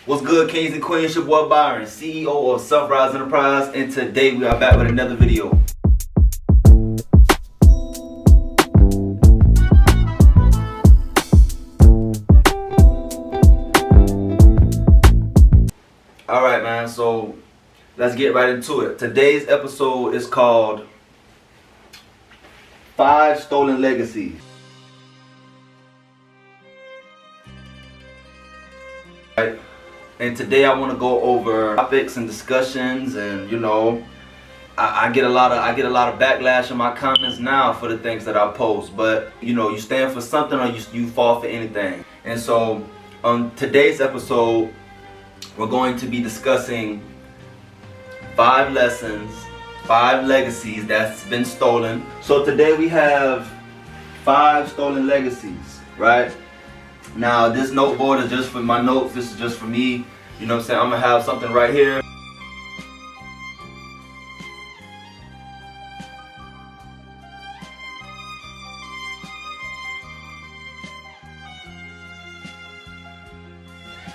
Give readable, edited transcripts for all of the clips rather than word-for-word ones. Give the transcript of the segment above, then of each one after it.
What's good, kings and queens? Your boy Byron, CEO of Self-Rise Enterprise, and today we are back with another video. Alright man, so let's get right into it. Today's episode is called 5 Stolen Legacies. Right? And today I want to go over topics and discussions, and I get a lot of backlash in my comments now for the things that I post. But you stand for something or you fall for anything. And so on today's episode, we're going to be discussing 5 lessons, 5 legacies that's been stolen. So today we have 5 stolen legacies, right? Now this noteboard is just for my notes. This is just for me. You know what I'm saying? I'm gonna have something right here.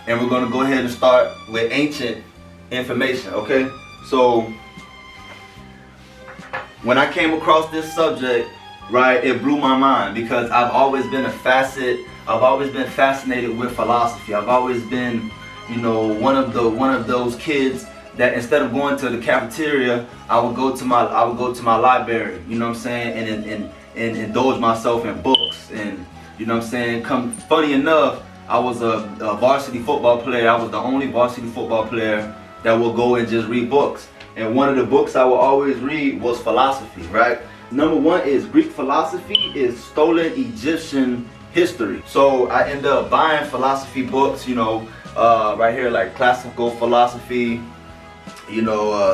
And we're gonna go ahead and start with ancient information, okay? So when I came across this subject, right, it blew my mind because I've always been fascinated with philosophy. I've always been, one of those kids that instead of going to the cafeteria, I would go to my library, you know what I'm saying, and indulge myself in books. And you know what I'm saying, funny enough, I was a varsity football player. I was the only varsity football player that would go and just read books. And one of the books I would always read was philosophy, right? Number 1 is Greek philosophy is stolen Egyptian history. So I end up buying philosophy books, right here, like classical philosophy,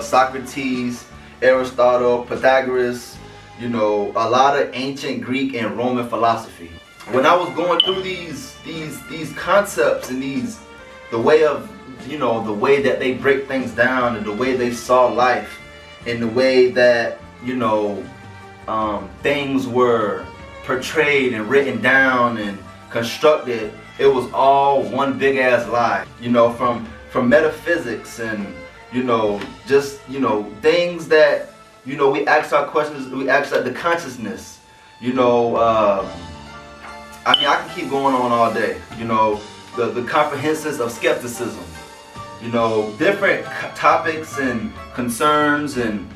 Socrates, Aristotle, Pythagoras, a lot of ancient Greek and Roman philosophy. When I was going through these concepts and the way that they break things down, and the way they saw life, and the way that things were portrayed and written down and constructed, it was all one big ass lie. From metaphysics and things that we ask our questions, we ask the consciousness. I can keep going on all day. The comprehensions of skepticism. Different topics and concerns, and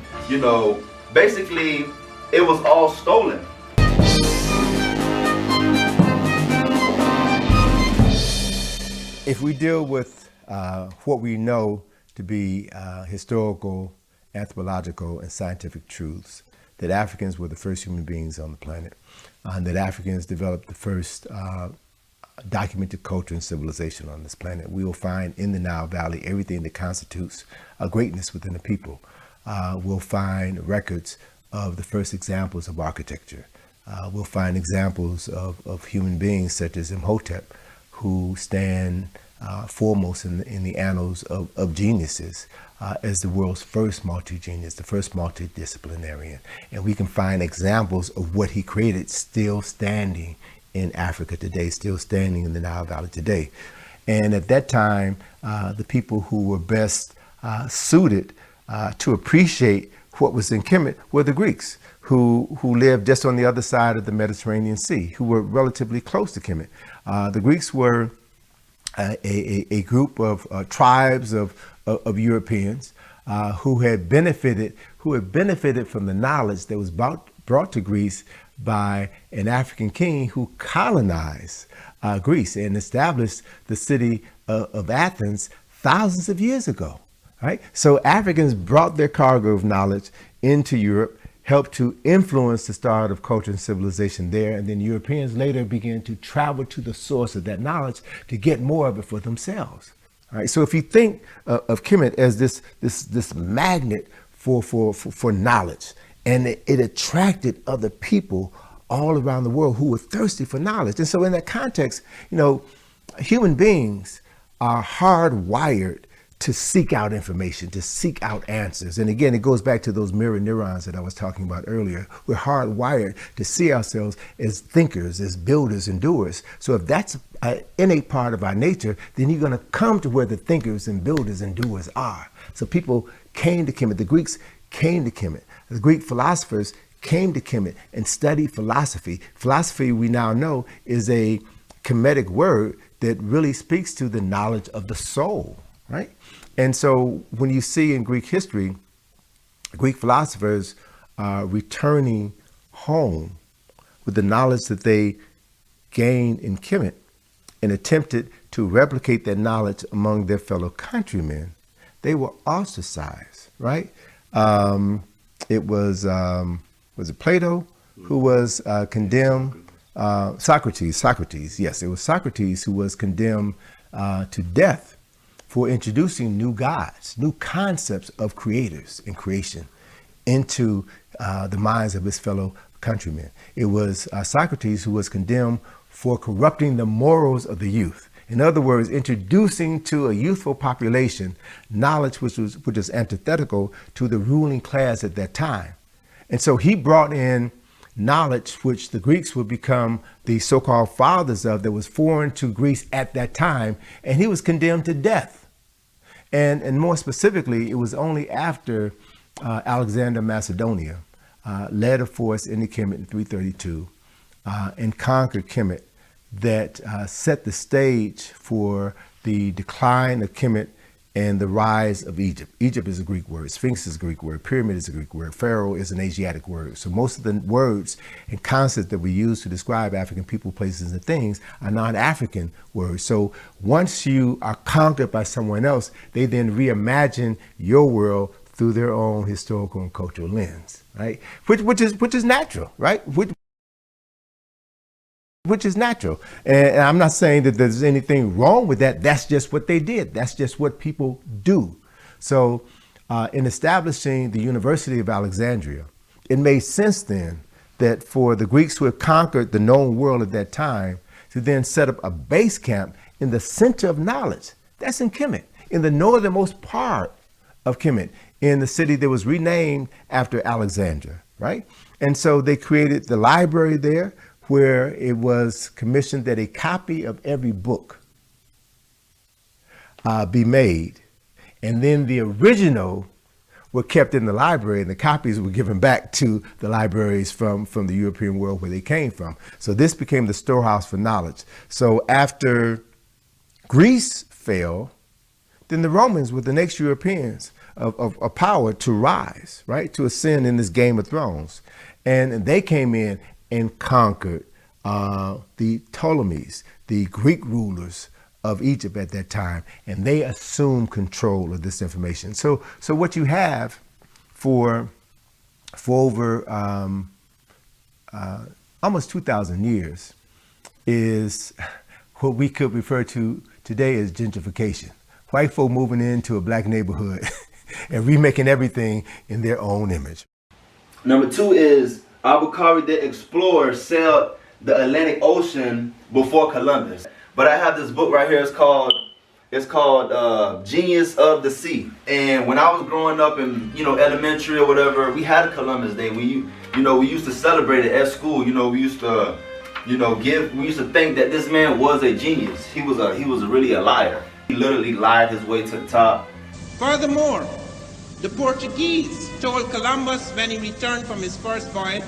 basically it was all stolen. If we deal with what we know to be historical, anthropological, and scientific truths, that Africans were the first human beings on the planet, and that Africans developed the first documented culture and civilization on this planet, we will find in the Nile Valley everything that constitutes a greatness within a people. We'll find records of the first examples of architecture. We'll find examples of human beings such as Imhotep, who stand foremost in the annals of geniuses as the world's first multi-genius, the first multidisciplinarian. And we can find examples of what he created still standing in Africa today, still standing in the Nile Valley today. And at that time, the people who were best suited to appreciate what was in Kemet were the Greeks, who lived just on the other side of the Mediterranean Sea, who were relatively close to Kemet. The Greeks were a group of tribes of Europeans who had benefited from the knowledge that was brought to Greece by an African king who colonized Greece and established the city of Athens thousands of years ago. Right? So Africans brought their cargo of knowledge into Europe, helped to influence the start of culture and civilization there, and then Europeans later began to travel to the source of that knowledge to get more of it for themselves. All right, so if you think of Kemet as this magnet for knowledge, and it attracted other people all around the world who were thirsty for knowledge. And so in that context, human beings are hardwired to seek out information, to seek out answers. And again, it goes back to those mirror neurons that I was talking about earlier. We're hardwired to see ourselves as thinkers, as builders and doers. So if that's an innate part of our nature, then you're going to come to where the thinkers and builders and doers are. So people came to Kemet. The Greeks came to Kemet. The Greek philosophers came to Kemet and studied philosophy. Philosophy, we now know, is a Kemetic word that really speaks to the knowledge of the soul, right? And so when you see in Greek history, Greek philosophers returning home with the knowledge that they gained in Kemet and attempted to replicate that knowledge among their fellow countrymen, they were ostracized, right? It was it Plato who was condemned? Socrates, yes, it was Socrates who was condemned to death for introducing new gods, new concepts of creators and creation into the minds of his fellow countrymen. It was Socrates who was condemned for corrupting the morals of the youth. In other words, introducing to a youthful population knowledge which was antithetical to the ruling class at that time. And so he brought in knowledge which the Greeks would become the so-called fathers of, that was foreign to Greece at that time, and he was condemned to death. And more specifically, it was only after Alexander Macedonia led a force into Kemet in 332 and conquered Kemet that set the stage for the decline of Kemet and the rise of Egypt. Egypt is a Greek word. Sphinx is a Greek word. Pyramid is a Greek word. Pharaoh is an Asiatic word. So most of the words and concepts that we use to describe African people, places, and things are non-African words. So once you are conquered by someone else, they then reimagine your world through their own historical and cultural lens, right? Which is natural, right? Which is natural. And I'm not saying that there's anything wrong with that. That's just what they did. That's just what people do. So in establishing the University of Alexandria, it made sense then that for the Greeks who had conquered the known world at that time to then set up a base camp in the center of knowledge. That's in Kemet, in the northernmost part of Kemet, in the city that was renamed after Alexandria, right? And so they created the library there, where it was commissioned that a copy of every book be made. And then the original were kept in the library and the copies were given back to the libraries from the European world where they came from. So this became the storehouse for knowledge. So after Greece fell, then the Romans were the next Europeans of power to rise, right? To ascend in this Game of Thrones. And they came in and conquered the Ptolemies, the Greek rulers of Egypt at that time, and they assumed control of this information. So what you have for over almost 2,000 years is what we could refer to today as gentrification. White folk moving into a black neighborhood and remaking everything in their own image. Number two is Avocado Explorer sailed the Atlantic Ocean before Columbus. But I have this book right here. It's called Genius of the Sea. And when I was growing up in elementary or whatever, we had a Columbus Day. We used to celebrate it at school. We used to think that this man was a genius. He was really a liar. He literally lied his way to the top. Furthermore, the Portuguese told Columbus when he returned from his first voyage,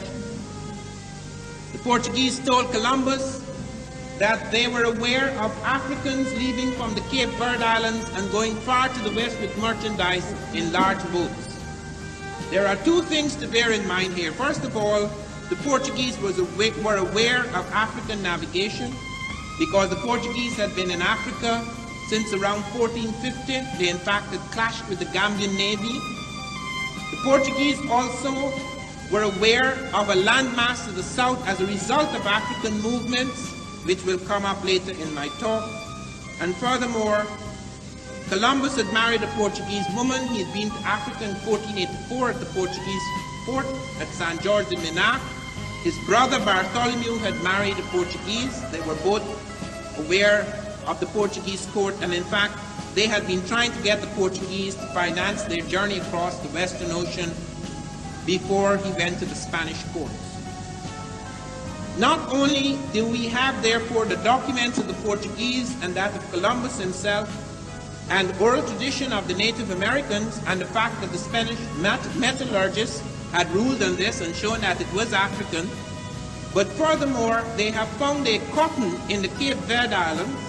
the Portuguese told Columbus that they were aware of Africans leaving from the Cape Verde Islands and going far to the west with merchandise in large boats. There are two things to bear in mind here. First of all, the Portuguese were aware of African navigation because the Portuguese had been in Africa since around 1450. They in fact had clashed with the Gambian Navy. The Portuguese also were aware of a landmass to the south as a result of African movements, which will come up later in my talk. And furthermore, Columbus had married a Portuguese woman. He had been to Africa in 1484 at the Portuguese port at San Jorge de Minas. His brother Bartholomew had married a Portuguese. They were both aware of the Portuguese court, and in fact, they had been trying to get the Portuguese to finance their journey across the Western Ocean before he went to the Spanish courts. Not only do we have, therefore, the documents of the Portuguese and that of Columbus himself, and oral tradition of the Native Americans, and the fact that the Spanish metallurgists had ruled on this and shown that it was African, but furthermore, they have found a cotton in the Cape Verde Islands,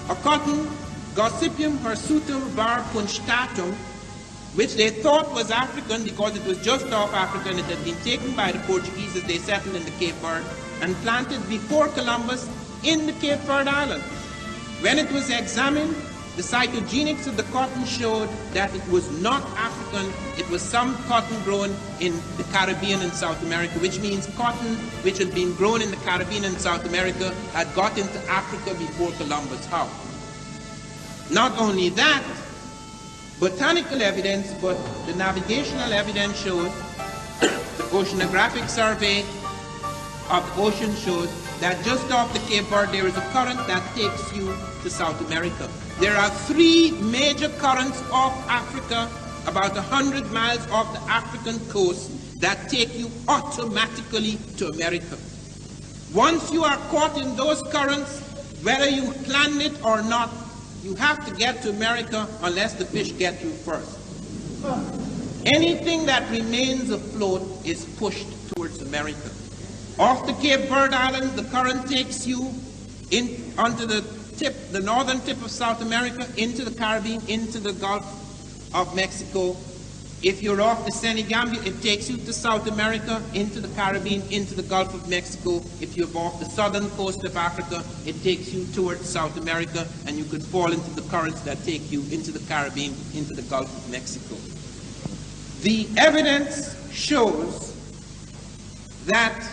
a cotton, Gossypium hirsutum var punctatum, which they thought was African because it was just off Africa and it had been taken by the Portuguese as they settled in the Cape Verde and planted before Columbus in the Cape Verde Islands. When it was examined, the cytogenics of the cotton showed that it was not African, it was some cotton grown in the Caribbean and South America, which means cotton which had been grown in the Caribbean and South America had got into Africa before Columbus Howe. Not only that, botanical evidence, but the navigational evidence shows, the oceanographic survey of the ocean shows that just off the Cape Verde there is a current that takes you to South America. There are 3 major currents off Africa, about 100 miles off the African coast, that take you automatically to America. Once you are caught in those currents, whether you planned it or not, you have to get to America unless the fish get you first. Anything that remains afloat is pushed towards America. Off the Cape Verde Islands, the current takes you in onto the northern tip of South America, into the Caribbean, into the Gulf of Mexico. If you're off the Senegambia, it takes you to South America, into the Caribbean, into the Gulf of Mexico. If you're off the southern coast of Africa, it takes you towards South America, and you could fall into the currents that take you into the Caribbean, into the Gulf of Mexico. The evidence shows that,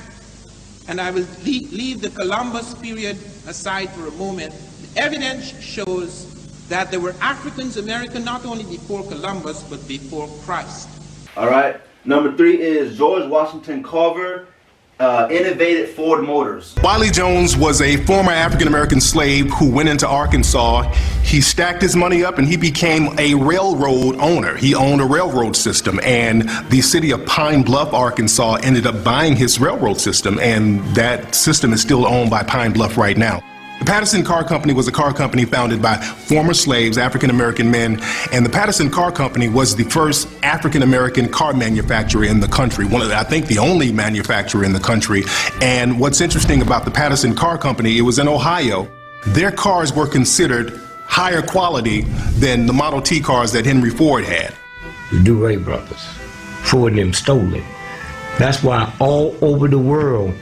and I will leave the Columbus period aside for a moment, the evidence shows that there were Africans American not only before Columbus, but before Christ. All right. Number 3 is George Washington Carver innovated Ford Motors. Wiley Jones was a former African-American slave who went into Arkansas. He stacked his money up and he became a railroad owner. He owned a railroad system, and the city of Pine Bluff, Arkansas ended up buying his railroad system, and that system is still owned by Pine Bluff right now. The Patterson Car Company was a car company founded by former slaves, African-American men, and the Patterson Car Company was the first African-American car manufacturer in the country, I think the only manufacturer in the country. And what's interesting about the Patterson Car Company, it was in Ohio. Their cars were considered higher quality than the Model T cars that Henry Ford had. The DeRay brothers, Ford and them stole it. That's why all over the world,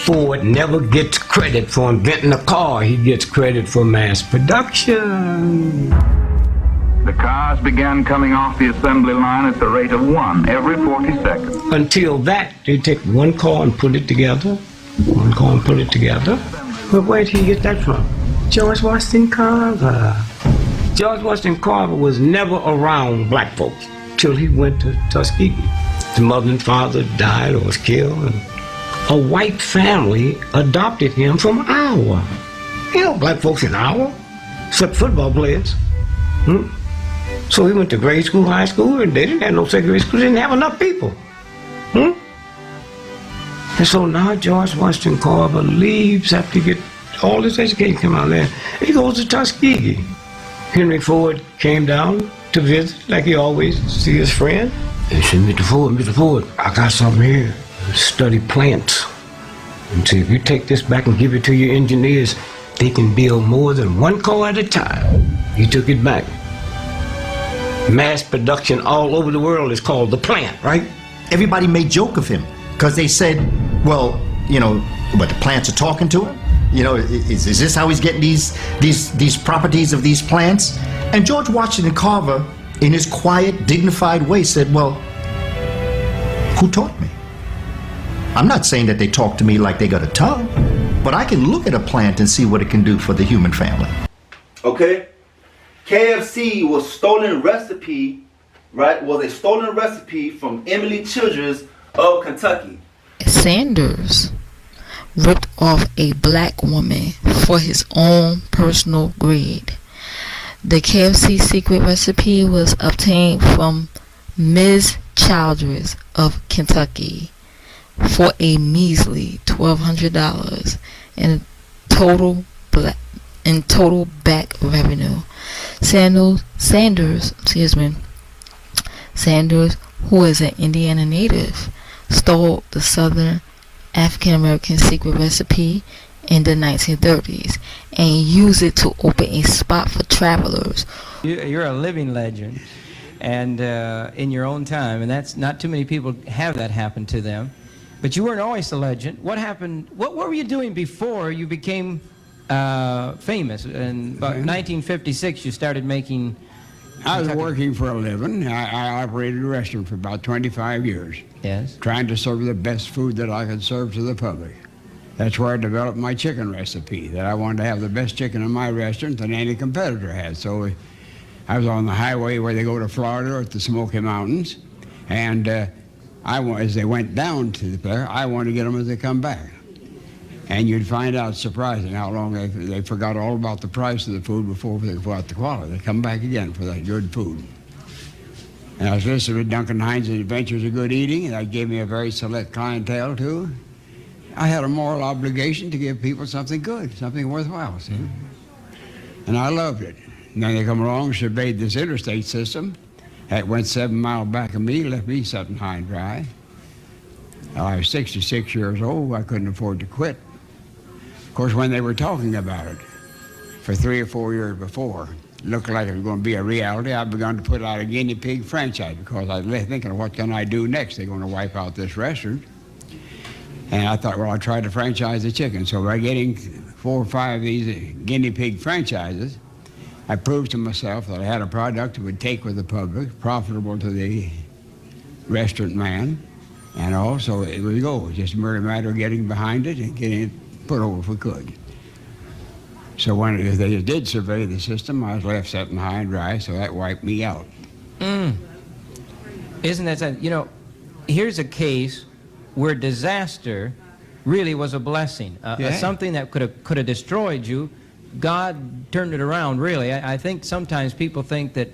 Ford never gets credit for inventing a car. He gets credit for mass production. The cars began coming off the assembly line at the rate of 1 every 40 seconds. Until that, they take one car and put it together. One car and put it together. But where did he get that from? George Washington Carver. George Washington Carver was never around black folks till he went to Tuskegee. His mother and father died or was killed, and a white family adopted him from Iowa. You know, black folks in Iowa, except football players. So he went to grade school, high school, and they didn't have no secondary school. They didn't have enough people. And so now George Washington Carver leaves after he get all his education come out there. He goes to Tuskegee. Henry Ford came down to visit, like he always see his friend. And he said, Mr. Ford, I got something here. Study plants. And see, if you take this back and give it to your engineers, they can build more than one car at a time. He took it back. Mass production all over the world is called the plant, right? Everybody made joke of him because they said, well, you know, but the plants are talking to him? You know, is this how he's getting these properties of these plants? And George Washington Carver, in his quiet, dignified way, said, well, who taught me? I'm not saying that they talk to me like they got a tongue, but I can look at a plant and see what it can do for the human family. Okay? KFC was stolen recipe, right? Was a stolen recipe from Emily Childress of Kentucky. Sanders ripped off a black woman for his own personal greed. The KFC secret recipe was obtained from Ms. Childress of Kentucky for a measly $1,200 in total back revenue. Sanders, who is an Indiana native, stole the Southern African American secret recipe in the 1930s and used it to open a spot for travelers. You're a living legend, and in your own time, and that's not too many people have that happen to them. But you weren't always a legend. What happened? What were you doing before you became famous? In about 1956, you started making. I was working for a living. I operated a restaurant for about 25 years. Yes. Trying to serve the best food that I could serve to the public. That's where I developed my chicken recipe, that I wanted to have the best chicken in my restaurant than any competitor had. So I was on the highway where they go to Florida or at the Smoky Mountains, and as they went down to the place, I wanted to get them as they come back. And you'd find out surprising how long they forgot all about the price of the food before they forgot the quality. They come back again for that good food. And I was listening to Duncan Hines' Adventures of Good Eating, and that gave me a very select clientele too. I had a moral obligation to give people something good, something worthwhile, see? And I loved it. And then they come along and surveyed this interstate system. That went 7 miles back of me, left me something high and dry. I was 66 years old. I couldn't afford to quit. Of course, when they were talking about it for 3 or 4 years before, it looked like it was going to be a reality. I begun to put out a guinea pig franchise because I was thinking, what can I do next? They're going to wipe out this restaurant. And I thought, well, I'll try to franchise the chicken. So by getting 4 or 5 of these guinea pig franchises, I proved to myself that I had a product that would take with the public, profitable to the restaurant man, and also it would go. Just a mere matter of getting behind it and getting it put over if we could. So when they did survey the system, I was left something high and dry, so that wiped me out. Isn't that something? You know, here's a case where disaster really was a blessing. Something that could have destroyed you, God turned it around, really. I think sometimes people think that,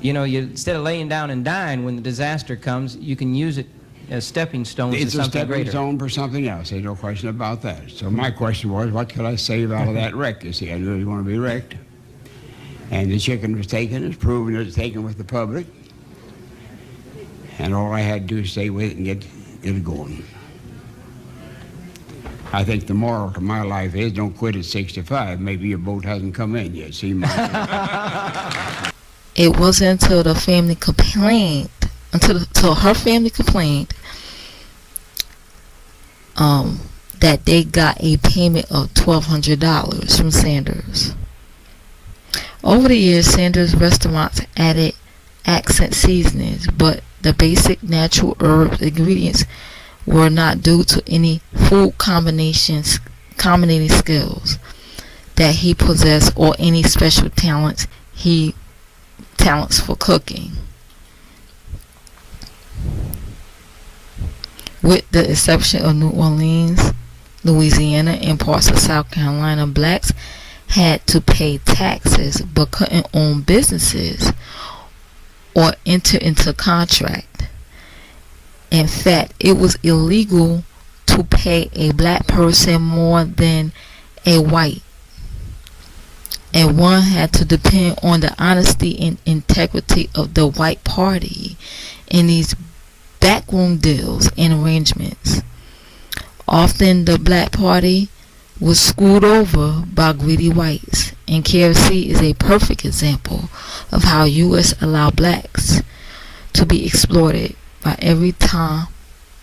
you know, instead of laying down and dying when the disaster comes, you can use it as stepping stones to something greater. It's a stepping stone for something else. There's no question about that. So my question was, what could I save out of that wreck? You see, I didn't really want to be wrecked. And the chicken was taken. It's proven it was taken with the public. And all I had to do is stay with it and get it going. I think the moral to my life is don't quit at 65. Maybe your boat hasn't come in yet. See, It wasn't until the family complained, until her family complained, that they got a payment of $1,200 from Sanders. Over the years, Sanders restaurants added accent seasonings, but the basic natural herb ingredients were not due to any food combinating skills that he possessed or any special talents for cooking. With the exception of New Orleans, Louisiana, and parts of South Carolina, blacks had to pay taxes but couldn't own businesses or enter into contract. In fact, it was illegal to pay a black person more than a white, and one had to depend on the honesty and integrity of the white party in these backroom deals and arrangements. Often the black party was screwed over by greedy whites, and KFC is a perfect example of how U.S. allowed blacks to be exploited by every Tom,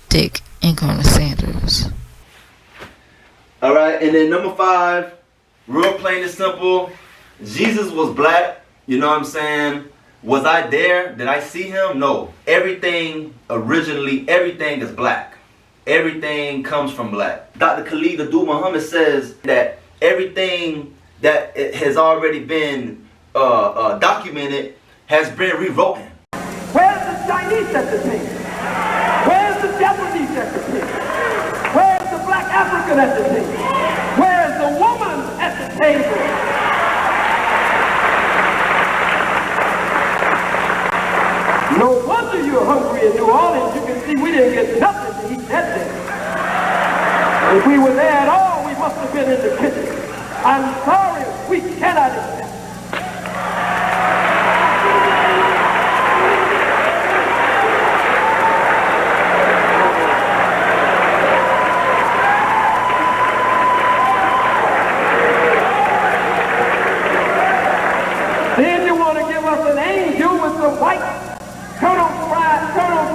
Dick, and Colonel Sanders. All right, and then number 5, real plain and simple. Jesus was black. You know what I'm saying? Was I there? Did I see him? No. Everything is black. Everything comes from black. Dr. Khalid Abdul Muhammad says that everything that has already been documented has been rewritten. Where's the Chinese at the table? Where's the Japanese at the table? Where's the black African at the table? Where's the woman at the table? wonder you're hungry in New Orleans. You can see we didn't get nothing to eat that day. If we were there at all, we must have been in the kitchen. I'm sorry, we cannot accept. Then you want to give us an angel with some white Colonel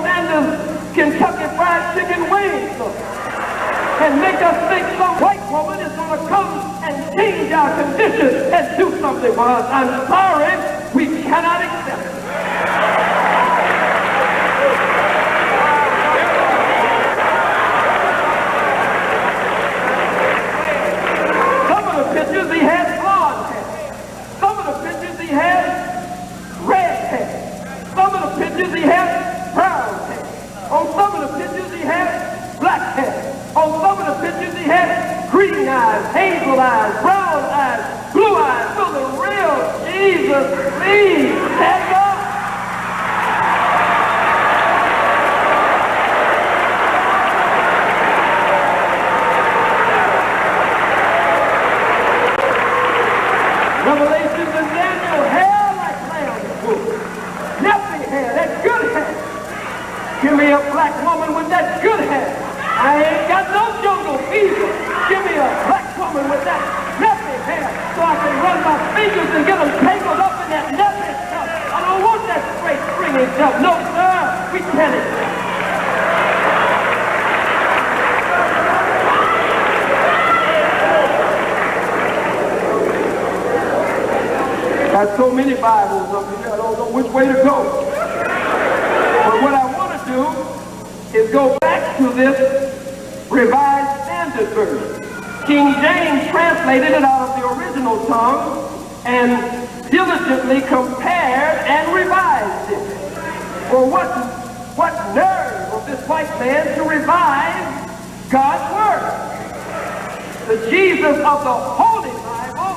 Sanders Kentucky Fried Chicken wings and make us think some white woman is going to come and change our condition and do something for us. I'm sorry, we cannot accept it. Some of the pictures he had blonde hair. Some of the pictures he had red hair. Some of the pictures he had brown hair. On some of the pictures he had black hair. On some of the pictures he had green eyes, hazel eyes, brown eyes, blue eyes. So the real Jesus, please stand up. Revelations and Daniel, hair like lamb's wool. Nappy hair, that good hair. Give me a black woman with that good hair. I ain't got no jungle fever. Give me a black woman with that nappy hair so I can run my fingers and get them tangled up in that nappy stuff. I don't want that straight stringy stuff. No, sir, we can't accept. Got so many Bibles up here, I don't know which way to go. But what I want to do is go back to this Revised Standard Version. King James translated it out of the original tongue and diligently compared and revised it. For what nerve of this white man to revise God's Word? The Jesus of the Holy Bible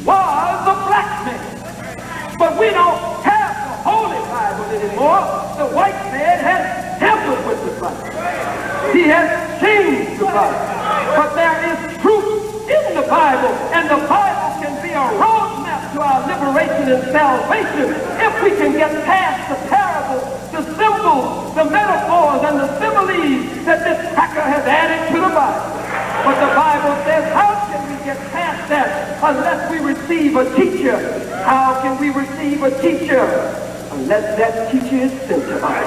was a black man. But we don't have the Holy Bible anymore. The white man has tampered with the Bible. He has changed the Bible. But there is truth in the Bible, and the Bible can be a roadmap to our liberation and salvation if we can get past the parables, the symbols, the metaphors, and the similes that this hacker has added to the Bible. But the Bible says, how can we get past that unless we receive a teacher? How can we receive a teacher unless that teacher is sent to us?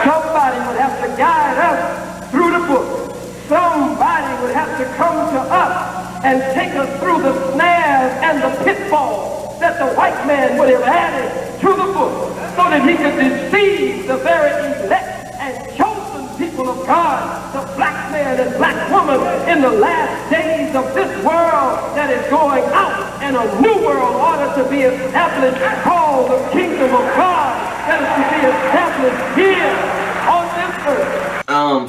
Somebody would have to guide us through the book. Somebody would have to come to us and take us through the snares and the pitfalls that the white man would have added to the book so that he could deceive the very elect and chosen people of God, the black man and black woman in the last days of this world that is going out and a new world order to be established called the kingdom of God that is to be established here on this earth.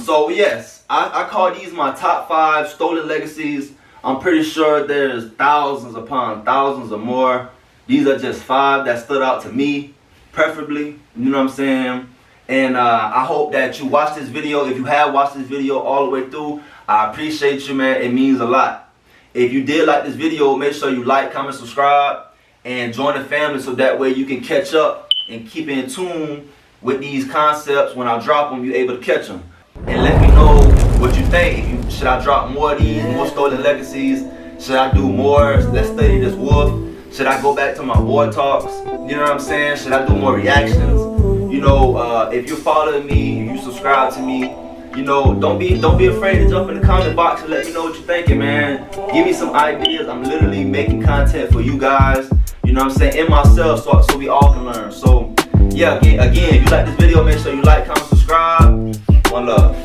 So yes, I call these my top 5 stolen legacies. I'm pretty sure there's thousands upon thousands or more. These are just 5 that stood out to me, preferably, you know what I'm saying? And I hope that you watch this video. If you have watched this video all the way through, I appreciate you, man. It means a lot. If you did like this video, make sure you like, comment, subscribe, and join the family so that way you can catch up and keep in tune with these concepts. When I drop them, you're able to catch them. And let me know what you think. Should I drop more of these, more stolen legacies? Should I do more? Let's study this wolf. Should I go back to my boy talks? You know what I'm saying? Should I do more reactions? You know, if you're following me, if you subscribe to me, you know, don't be afraid to jump in the comment box and let me know what you're thinking, man. Give me some ideas. I'm literally making content for you guys. You know what I'm saying? And myself, so we all can learn. So yeah, again, if you like this video, make sure you like, comment, subscribe. One love.